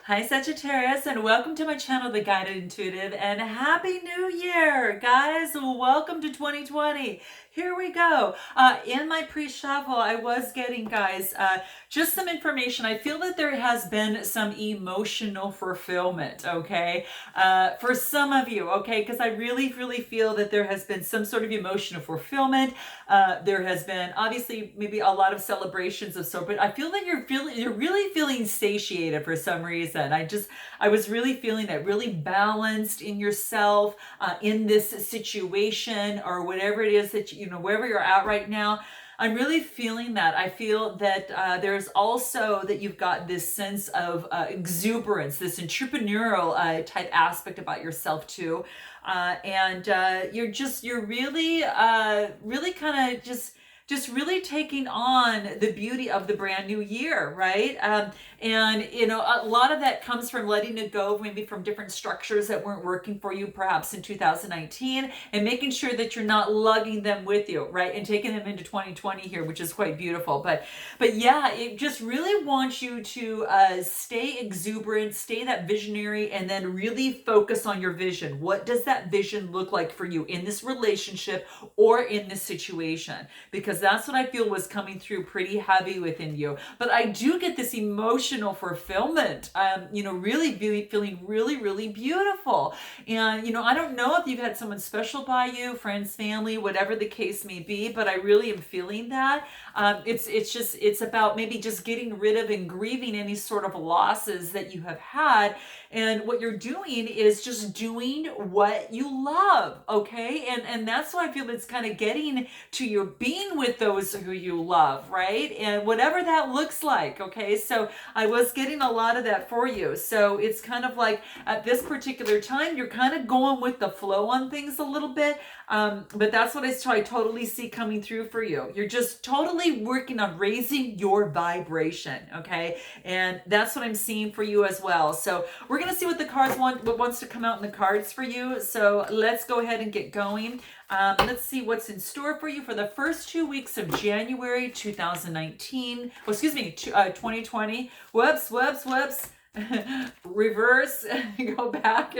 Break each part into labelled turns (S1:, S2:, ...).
S1: Hi Sagittarius, and welcome to my channel, The Guided Intuitive, and Happy New Year, guys. Welcome to 2020. Here we go. In my pre-shuffle, I was getting, guys, just some information. I feel that there has been some emotional fulfillment, okay, for some of you, okay, because I really feel that there has been some sort of emotional fulfillment. There has been obviously maybe a lot of celebrations of sort, but I feel that you're really feeling satiated for some reason. I was really feeling that, really balanced in yourself, in this situation or whatever it is that wherever you're at right now. I'm really feeling that. I feel that there's also that you've got this sense of exuberance, this entrepreneurial type aspect about yourself too, and you're really really kind of just really taking on the beauty of the brand new year, right? And a lot of that comes from letting it go, maybe from different structures that weren't working for you, perhaps in 2019, and making sure that you're not lugging them with you, right? And taking them into 2020 here, which is quite beautiful. But yeah, it just really wants you to stay exuberant, stay that visionary, and then really focus on your vision. What does that vision look like for you in this relationship or in this situation? Because that's what I feel was coming through pretty heavy within you. But I do get this emotional fulfillment, really feeling really beautiful. And, I don't know if you've had someone special by you, friends, family, whatever the case may be, but I really am feeling that. It's about maybe just getting rid of and grieving any sort of losses that you have had. And what you're doing is just doing what you love, okay? And that's why I feel it's kind of getting to your being with those who you love, right? And whatever that looks like, okay? So I was getting a lot of that for you. So it's kind of like at this particular time, you're kind of going with the flow on things a little bit. But that's what I totally see coming through for you. You're just totally working on raising your vibration, okay? And that's what I'm seeing for you as well. So we're going to see what the cards what wants to come out in the cards for you. So let's go ahead and get going. Let's see what's in store for you for the first 2 weeks of January 2019. Well, excuse me, 2020. Whoops. Reverse, go back.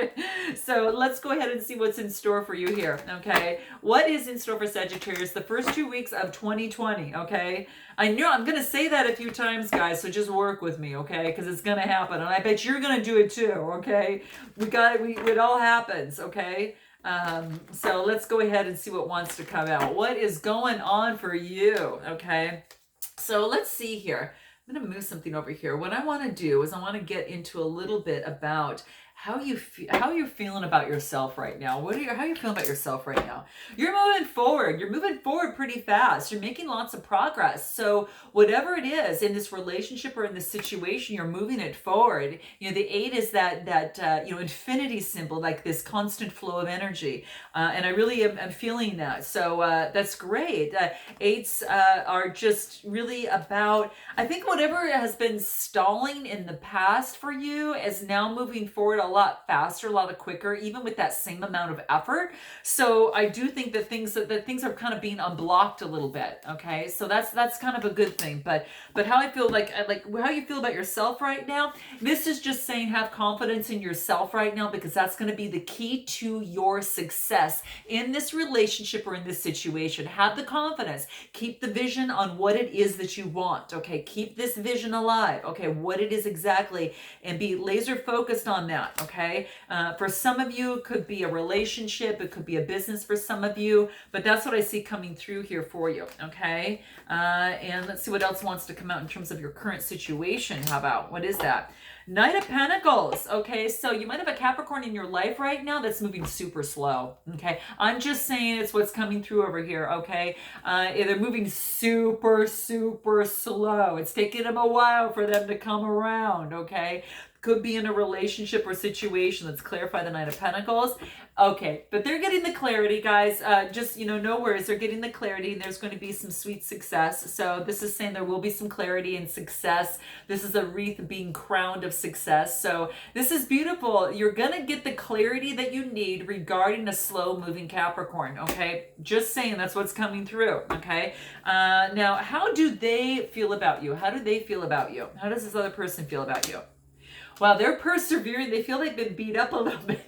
S1: So let's go ahead and see what's in store for you here, okay? What is in store for Sagittarius the first 2 weeks of 2020, okay? I know I'm going to say that a few times, guys, so just work with me, okay? Because it's going to happen, and I bet you're going to do it too, okay? It all happens, okay? So let's go ahead and see what wants to come out. What is going on for you, okay? So let's see here. I'm going to move something over here. What I want to do is I want to get into a little bit about how you're feeling about yourself right now. How are you feeling about yourself right now? You're moving forward. You're moving forward pretty fast. You're making lots of progress. So whatever it is in this relationship or in this situation, you're moving it forward. The 8 is that infinity symbol, like this constant flow of energy. And I really am feeling that. So that's great. 8s are just really about, I think whatever has been stalling in the past for you is now moving forward a lot faster, a lot quicker, even with that same amount of effort. So I do think that things are kind of being unblocked a little bit. Okay, so that's kind of a good thing. But how I feel like how you feel about yourself right now. This is just saying have confidence in yourself right now, because that's going to be the key to your success in this relationship or in this situation. Have the confidence. Keep the vision on what it is that you want. Okay, keep this vision alive. Okay, what it is exactly, and be laser focused on that. Okay, for some of you, it could be a relationship, it could be a business for some of you, but that's what I see coming through here for you. Okay, and let's see what else wants to come out in terms of your current situation. How about, what is that? Knight of Pentacles. Okay, so you might have a Capricorn in your life right now that's moving super slow. Okay, I'm just saying it's what's coming through over here. Okay, they're moving super slow. It's taking them a while for them to come around. Okay, could be in a relationship or situation. Let's clarify the Knight of Pentacles. Okay, but they're getting the clarity, guys. Just, no worries. They're getting the clarity, and there's going to be some sweet success. So this is saying there will be some clarity and success. This is a wreath being crowned of success. So this is beautiful. You're going to get the clarity that you need regarding a slow-moving Capricorn, okay? Just saying, that's what's coming through, okay? Now, how do they feel about you? How do they feel about you? How does this other person feel about you? Wow, they're persevering. They feel they've been beat up a little bit.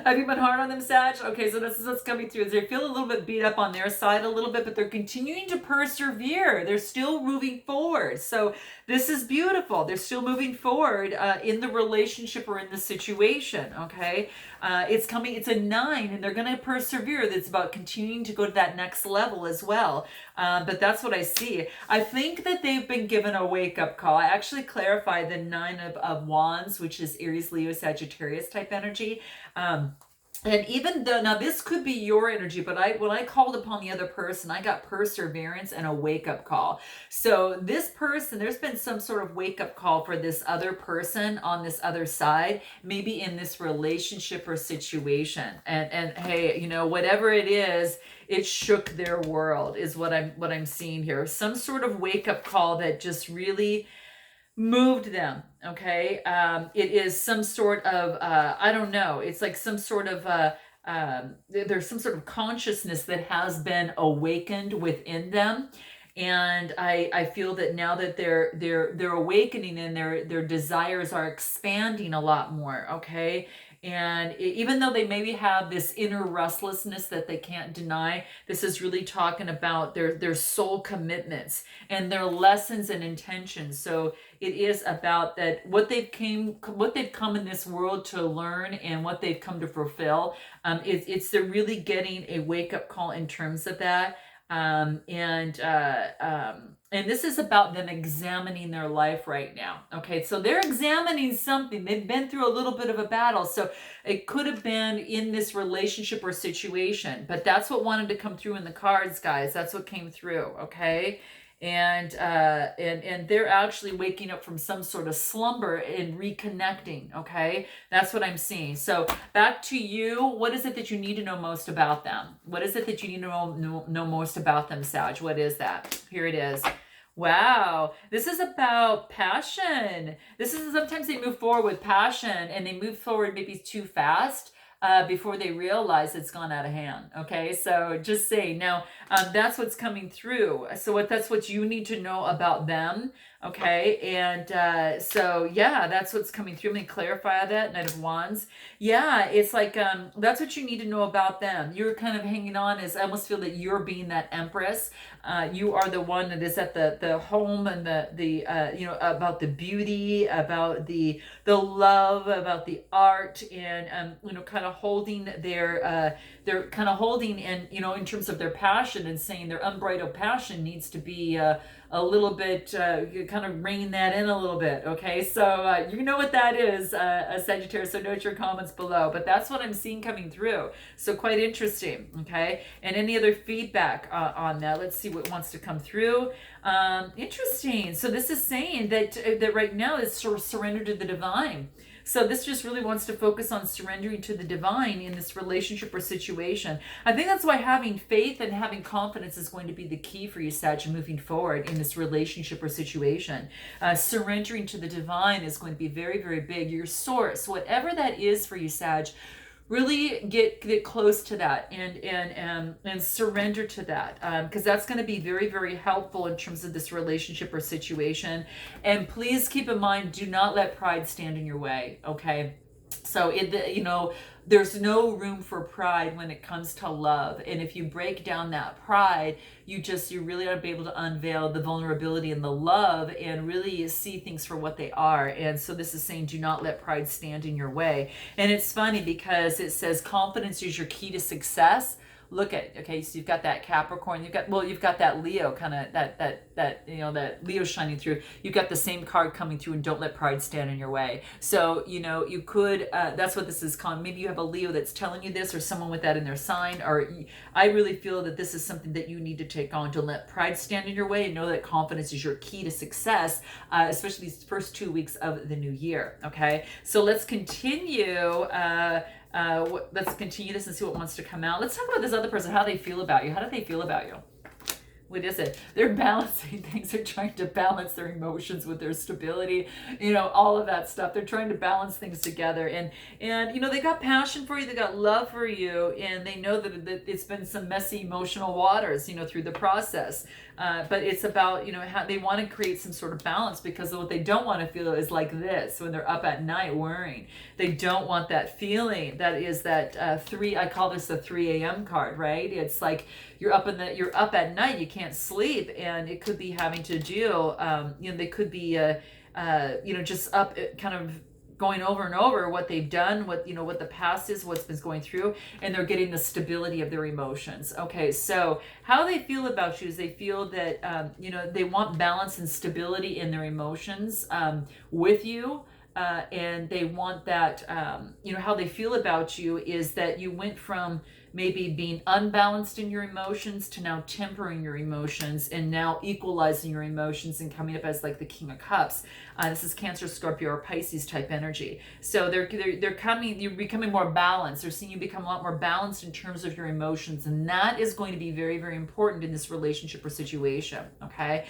S1: Have you been hard on them, Sag? Okay, so this is what's coming through. Is they feel a little bit beat up on their side a little bit, but they're continuing to persevere. They're still moving forward. So this is beautiful. They're still moving forward in the relationship or in the situation, okay? It's coming, it's a 9, and they're going to persevere. It's about continuing to go to that next level as well. But that's what I see. I think that they've been given a wake-up call. I actually clarified the 9 of Wands, which is Aries, Leo, Sagittarius type energy. And even though, now this could be your energy, but when I called upon the other person, I got perseverance and a wake-up call. So this person, there's been some sort of wake-up call for this other person on this other side, maybe in this relationship or situation. And hey, you know, whatever it is, it shook their world is what I'm seeing here. Some sort of wake-up call that just really moved them. Okay. It is some sort of, I don't know. It's like some sort of, there's some sort of consciousness that has been awakened within them. And I feel that now that they're awakening and their desires are expanding a lot more. Okay. And even though they maybe have this inner restlessness that they can't deny, this is really talking about their soul commitments and their lessons and intentions. So it is about that what they've come in this world to learn and what they've come to fulfill. They're really getting a wake up call in terms of that. And this is about them examining their life right now. Okay, so they're examining something. They've been through a little bit of a battle. So it could have been in this relationship or situation, but that's what wanted to come through in the cards, guys. That's what came through. Okay. And they're actually waking up from some sort of slumber and reconnecting. Okay, that's what I'm seeing. So back to you. What is it that you need to know most about them? What is it that you need to know most about them, Sag? What is that? Here it is. Wow, this is about passion. This is sometimes they move forward with passion and they move forward maybe too fast. Before they realize it's gone out of hand. Okay, so just saying. Now, that's what's coming through. So that's what you need to know about them. Okay, and so yeah, that's what's coming through. Let me clarify that. Knight of Wands. Yeah, it's like that's what you need to know about them. You're kind of hanging on as I almost feel that you're being that empress. You are the one that is at the home and the you know, about the beauty, about the love, about the art, and you know, kind of holding they're kind of holding, and you know, in terms of their passion, and saying their unbridled passion needs to be a little bit, kind of rein that in a little bit. Okay, so you know what that is, Sagittarius, so note your comments below, but that's what I'm seeing coming through. So quite interesting. Okay, and any other feedback on that? Let's see what wants to come through. Interesting. So this is saying that right now it's sort of surrender to the divine. So this just really wants to focus on surrendering to the divine in this relationship or situation. I think that's why having faith and having confidence is going to be the key for you, Sag, moving forward in this relationship or situation. Surrendering to the divine is going to be very, very big. Your source, whatever that is for you, Sag, really get close to that and surrender to that, because that's going to be very, very helpful in terms of this relationship or situation. And please keep in mind, do not let pride stand in your way. Okay, so you know, there's no room for pride when it comes to love. And if you break down that pride, you really ought to be able to unveil the vulnerability and the love and really see things for what they are. And so this is saying, do not let pride stand in your way. And it's funny because it says confidence is your key to success. Look at, okay, so you've got that Capricorn, you've got that Leo, kind of that you know, that Leo shining through. You've got the same card coming through, and don't let pride stand in your way. So, you know, you could, that's what this is calling. Maybe you have a Leo that's telling you this, or someone with that in their sign, or I really feel that this is something that you need to take on. Don't let pride stand in your way, and know that confidence is your key to success, especially these first 2 weeks of the new year. Okay, so let's continue. Let's continue this and see what wants to come out. Let's talk about this other person, how they feel about you. How do they feel about you? What is it? They're balancing things. They're trying to balance their emotions with their stability, all of that stuff. They're trying to balance things together. And they got passion for you, they got love for you, and they know that it's been some messy emotional waters, through the process. But it's about, how they want to create some sort of balance, because what they don't want to feel is like this when they're up at night worrying. They don't want that feeling. That is that I call this the 3 a.m. card, right? It's like you're up at night, you can't sleep, and it could be having to do, they could be, just up kind of going over and over what they've done, what the past is, what's been going through, and they're getting the stability of their emotions. Okay, so how they feel about you is they feel that they want balance and stability in their emotions with you. And they want that, how they feel about you is that you went from maybe being unbalanced in your emotions to now tempering your emotions and now equalizing your emotions and coming up as like the King of Cups. This is Cancer, Scorpio, or Pisces type energy. So you're becoming more balanced. They're seeing you become a lot more balanced in terms of your emotions, and that is going to be very, very important in this relationship or situation. Okay,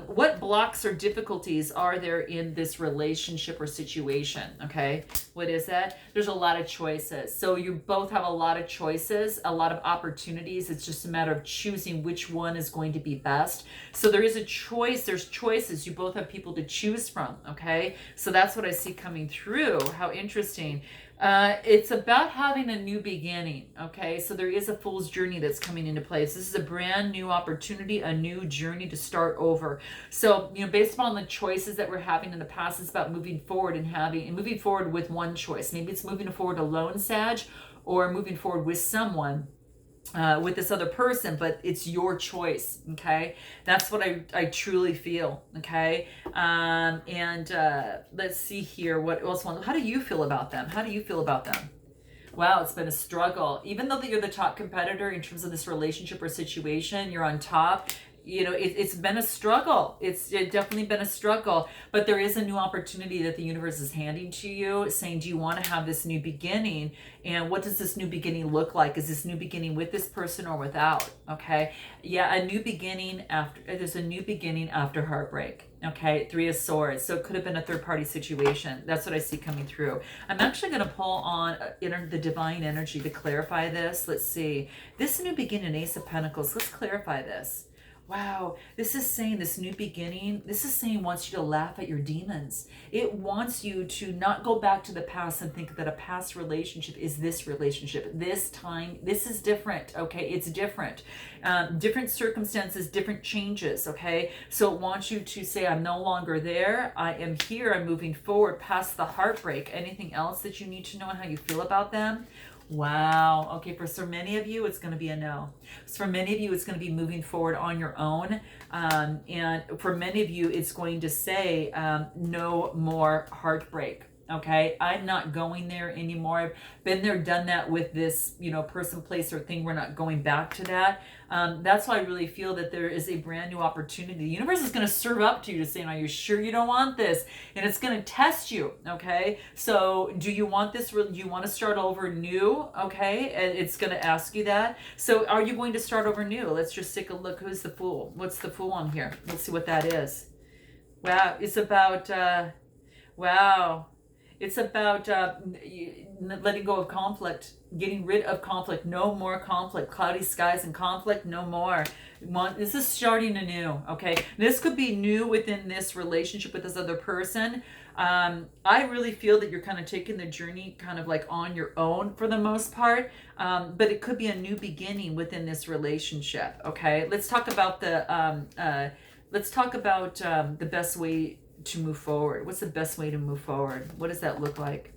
S1: what blocks or difficulties are there in this relationship or situation? Okay, what is that? There's a lot of choices. So you both have a lot of choices, a lot of opportunities. It's just a matter of choosing which one is going to be best. So there is a choice. There's choices. You both have people to choose from. Okay, so that's what I see coming through. How interesting. It's about having a new beginning. Okay, so there is a fool's journey that's coming into place. This is a brand new opportunity, a new journey to start over. So based upon the choices that we're having in the past, it's about moving forward and moving forward with one choice. Maybe it's moving forward alone, Sag, or moving forward with someone, with this other person, but it's your choice. Okay, that's what I truly feel. Okay, and let's see here. What else? How do you feel about them? How do you feel about them? Wow, it's been a struggle. Even though that you're the top competitor in terms of this relationship or situation, you're on top. It's been a struggle. It's definitely been a struggle, but there is a new opportunity that the universe is handing to you, saying, do you want to have this new beginning? And what does this new beginning look like? Is this new beginning with this person or without? Okay. Yeah, there's a new beginning after heartbreak. Okay, 3 of Swords. So it could have been a third-party situation. That's what I see coming through. I'm actually going to pull on the divine energy to clarify this. Let's see. This new beginning, Ace of Pentacles. Let's clarify this. Wow, this is saying this new beginning, this is saying wants you to laugh at your demons. It wants you to not go back to the past and think that a past relationship is this relationship. This time, this is different, okay? It's different. Different circumstances, different changes, okay? So it wants you to say, I'm no longer there. I am here. I'm moving forward past the heartbreak. Anything else that you need to know and how you feel about them? Wow. Okay, for so many of you, it's going to be a no. So for many of you, it's going to be moving forward on your own. And for many of you, it's going to say no more heartbreak. Okay, I'm not going there anymore. I've been there, done that with this, person, place, or thing. We're not going back to that. That's why I really feel that there is a brand new opportunity. The universe is going to serve up to you to say, are you sure you don't want this? And it's going to test you. Okay, so do you want this? Do you want to start over new? Okay, and it's going to ask you that. So are you going to start over new? Let's just take a look. Who's the Fool? What's the Fool on here? Let's see what that is. Wow, it's about wow. It's about letting go of conflict, getting rid of conflict. No more conflict. Cloudy skies and conflict, no more. This is starting anew, okay? This could be new within this relationship with this other person. I really feel that you're kind of taking the journey kind of like on your own for the most part, but it could be a new beginning within this relationship, okay? Let's talk about the best way to move forward. What's the best way to move forward? What does that look like?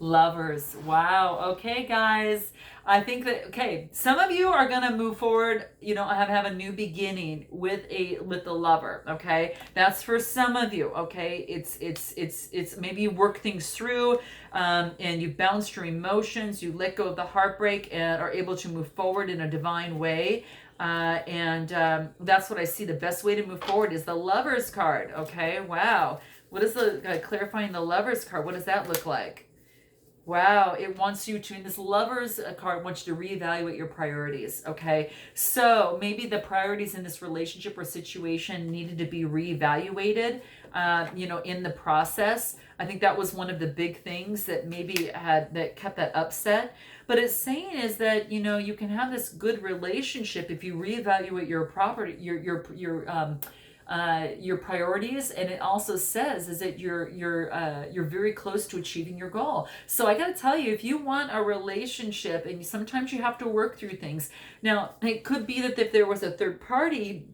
S1: Lovers. Wow. Okay, guys. I think that, okay, some of you are going to move forward, have a new beginning with the lover. Okay. That's for some of you. Okay. It's maybe you work things through, and you balanced your emotions, you let go of the heartbreak and are able to move forward in a divine way. That's what I see. The best way to move forward is the Lovers card. Okay. Wow. What is the clarifying the Lovers card? What does that look like? Wow, it wants you to, in this Lovers card, wants you to reevaluate your priorities, okay? So maybe the priorities in this relationship or situation needed to be reevaluated, in the process. I think that was one of the big things that maybe that kept that upset. But it's saying is that, you can have this good relationship if you reevaluate your property, your priorities, and it also says is that you're very close to achieving your goal. So I got to tell you, if you want a relationship, and sometimes you have to work through things. Now it could be that if there was a third party,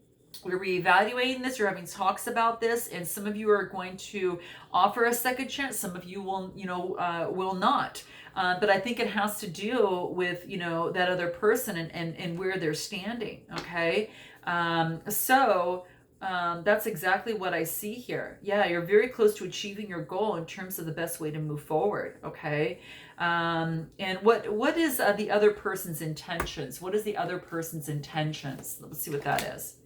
S1: we're reevaluating this, you're having talks about this, and some of you are going to offer a second chance, some of you will not. But I think it has to do with that other person and where they're standing. Okay. That's exactly what I see here. Yeah, you're very close to achieving your goal in terms of the best way to move forward. Okay. And what is the other person's intentions? What is the other person's intentions? Let's see what that is.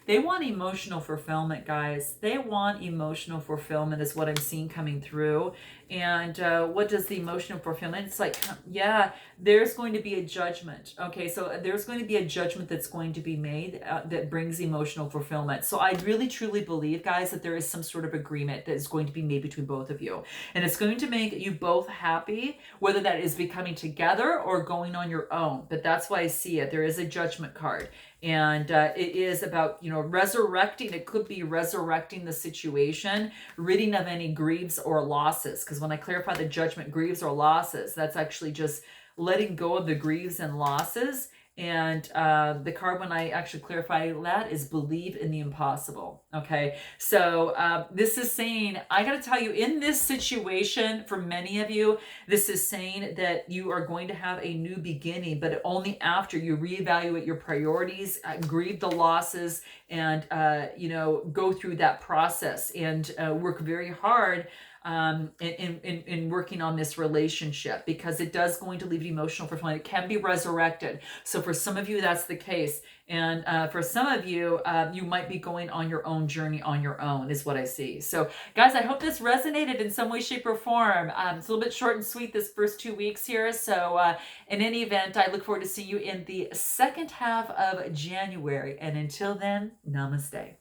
S1: They want emotional fulfillment, guys. They want emotional fulfillment is what I'm seeing coming through. And what does the emotional fulfillment? It's like, yeah, there's going to be a judgment. Okay, so there's going to be a judgment that's going to be made that brings emotional fulfillment. So I really, truly believe, guys, that there is some sort of agreement that is going to be made between both of you. And it's going to make you both happy, whether that is becoming together or going on your own. But that's why I see it. There is a judgment card. And it is about, resurrecting. It could be resurrecting the situation, ridding of any grieves or losses. Because when I clarify the judgment, grieves or losses, that's actually just letting go of the grieves and losses. And the card, when I actually clarify that, is believe in the impossible. Okay. So this is saying, I got to tell you, in this situation, for many of you, this is saying that you are going to have a new beginning, but only after you reevaluate your priorities, grieve the losses, and, go through that process and work very hard in working on this relationship, because it does going to leave you emotional fulfillment. It can be resurrected. So for some of you, that's the case. And for some of you, you might be going on your own journey on your own, is what I see. So guys, I hope this resonated in some way, shape, or form. It's a little bit short and sweet this first 2 weeks here. So in any event, I look forward to seeing you in the second half of January. And until then, namaste.